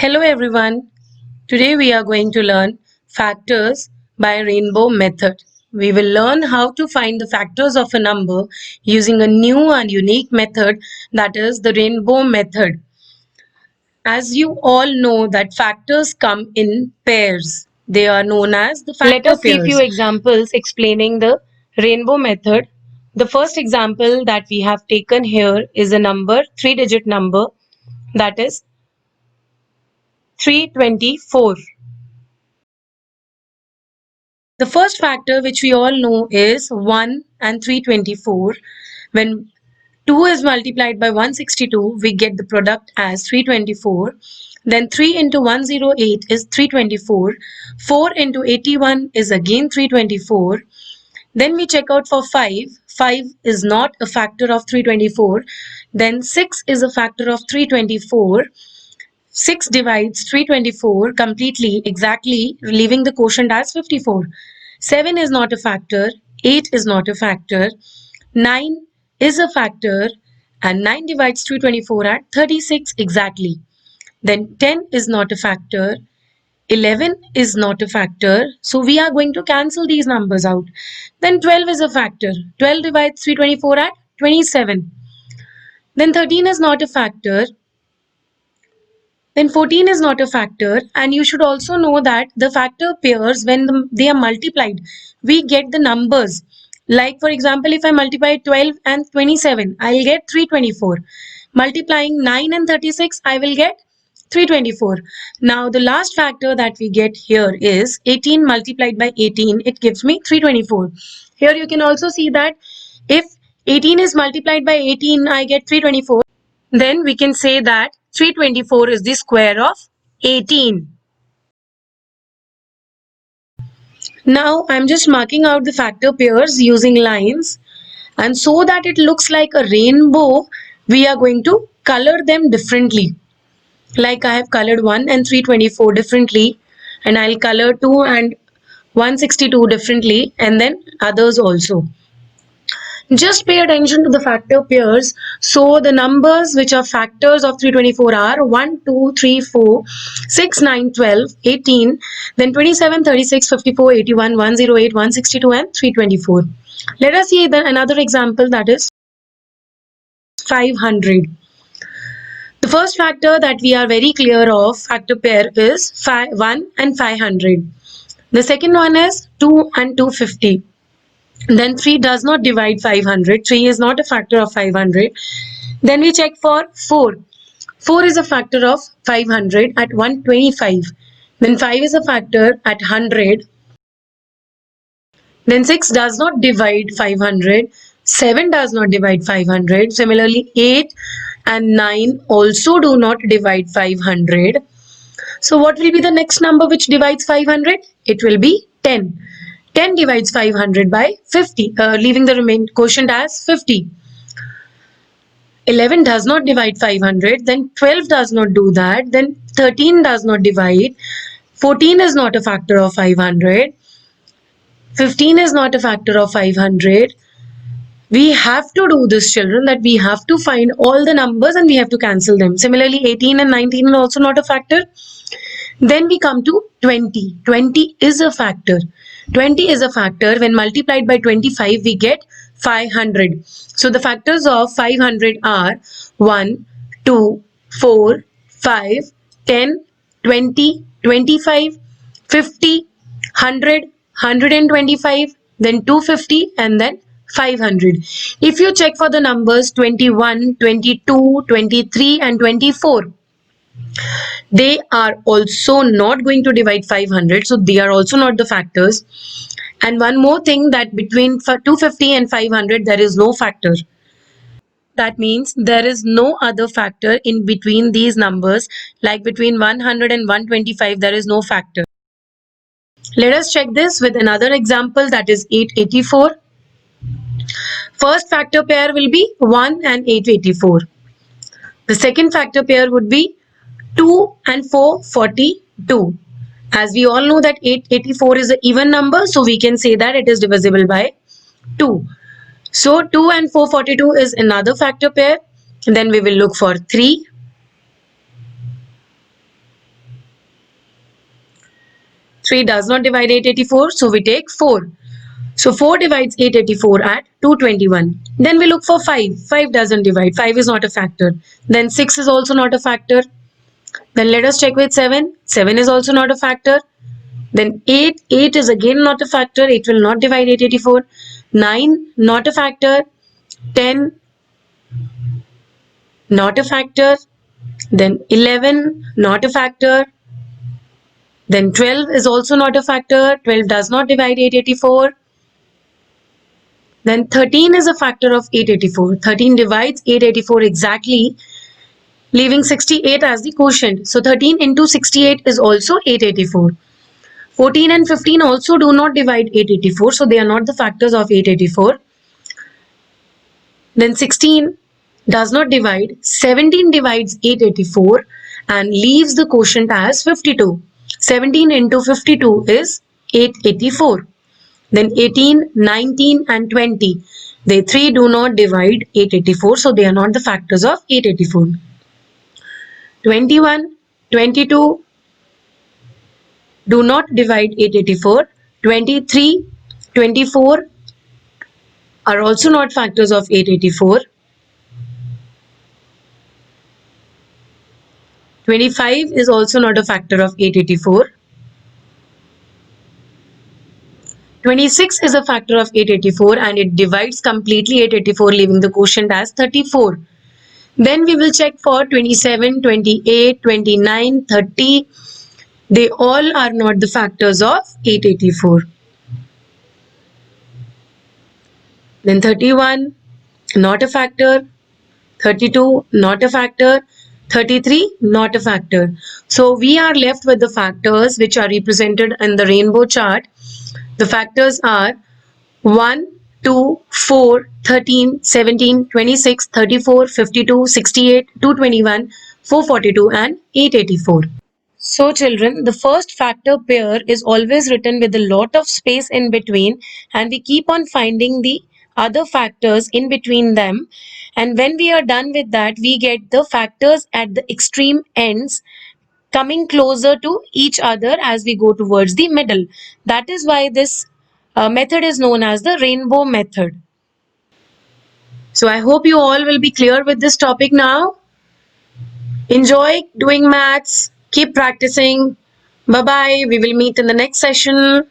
Hello everyone. Today we are going to learn factors by rainbow method. We will learn how to find the factors of a number using a new and unique method, that is the rainbow method. As you all know that factors come in pairs. They are known as the factor pairs. Let us see few examples explaining the rainbow method. The first example that we have taken here is a number, three-digit number, that is 324. The first factor which we all know is 1 and 324. When 2 is multiplied by 162, we get the product as 324. Then 3 into 108 is 324. 4 into 81 is again 324. Then we check out for 5. 5 is not a factor of 324. Then 6 is a factor of 324. 6 divides 324 completely, exactly, leaving the quotient as 54. 7 is not a factor, 8 is not a factor, 9 is a factor, and 9 divides 324 at 36 exactly. Then 10 is not a factor, 11 is not a factor, so we are going to cancel these numbers out. Then 12 is a factor, 12 divides 324 at 27. Then 13 is not a factor, then 14 is not a factor, and you should also know that the factor pairs, when they are multiplied, we get the numbers. Like for example, if I multiply 12 and 27, I'll get 324. Multiplying 9 and 36, I will get 324. Now the last factor that we get here is 18 multiplied by 18, it gives me 324. Here you can also see that if 18 is multiplied by 18, I get 324. Then we can say that 324 is the square of 18. Now I'm just marking out the factor pairs using lines, and so that it looks like a rainbow, we are going to color them differently. Like I have colored 1 and 324 differently, and I'll color 2 and 162 differently, and then others also. Just pay attention to the factor pairs. So the numbers which are factors of 324 are 1, 2, 3, 4, 6, 9, 12, 18, then 27, 36, 54, 81, 108, 162 and 324. Let us see then another example, that is 500. The first factor that we are very clear of, factor pair, is 1 and 500. The second one is 2 and 250. Then 3 does not divide 500. 3 is not a factor of 500. Then we check for 4. 4 is a factor of 500 at 125. Then 5 is a factor at 100. Then 6 does not divide 500. 7 does not divide 500. Similarly, 8 and 9 also do not divide 500. So what will be the next number which divides 500? It will be 10. 10 divides 500 by 50, leaving the remaining quotient as 50. 11 does not divide 500, then 12 does not do that, then 13 does not divide, 14 is not a factor of 500, 15 is not a factor of 500. We have to do this, children, that we have to find all the numbers and we have to cancel them. Similarly, 18 and 19 are also not a factor. Then we come to 20. 20 is a factor. 20 is a factor. When multiplied by 25, we get 500. So the factors of 500 are 1, 2, 4, 5, 10, 20, 25, 50, 100, 125, then 250, and then 500. If you check for the numbers 21, 22, 23, and 24, they are also not going to divide 500, so they are also not the factors. And one more thing, that between 250 and 500 there is no factor. That means there is no other factor in between these numbers, like between 100 and 125 there is no factor. Let us check this with another example, that is 884. First factor pair will be 1 and 884. The second factor pair would be 2 and 442. As we all know that 884 is an even number, so we can say that it is divisible by 2. So 2 and 442 is another factor pair. Then we will look for 3. 3 does not divide 884, so we take 4. So 4 divides 884 at 221. Then we look for 5. 5 doesn't divide. 5 is not a factor. Then 6 is also not a factor. Then let us check with 7. 7 is also not a factor. Then 8. 8 is again not a factor. It will not divide 884. 9, not a factor. 10, not a factor. Then 11, not a factor. Then 12 is also not a factor. 12 does not divide 884. Then 13 is a factor of 884. 13 divides 884 exactly, leaving 68 as the quotient. So 13 into 68 is also 884. 14 and 15 also do not divide 884, so they are not the factors of 884. Then 16 does not divide. 17 divides 884 and leaves the quotient as 52. 17 into 52 is 884. Then 18, 19 and 20. They three do not divide 884, so they are not the factors of 884. 21, 22 do not divide 884. 23, 24 are also not factors of 884. 25 is also not a factor of 884. 26 is a factor of 884 and it divides completely 884, leaving the quotient as 34. Then we will check for 27, 28, 29, 30. They all are not the factors of 884. Then 31, not a factor. 32, not a factor. 33, not a factor. So we are left with the factors which are represented in the rainbow chart. The factors are 1, 2, 4, 13, 17, 26, 34, 52, 68, 221, 442 and 884. So children, the first factor pair is always written with a lot of space in between and we keep on finding the other factors in between them, and when we are done with that we get the factors at the extreme ends coming closer to each other as we go towards the middle. That is why this method is known as the rainbow method. So I hope you all will be clear with this topic now. Enjoy doing maths. Keep practicing. Bye bye. We will meet in the next session.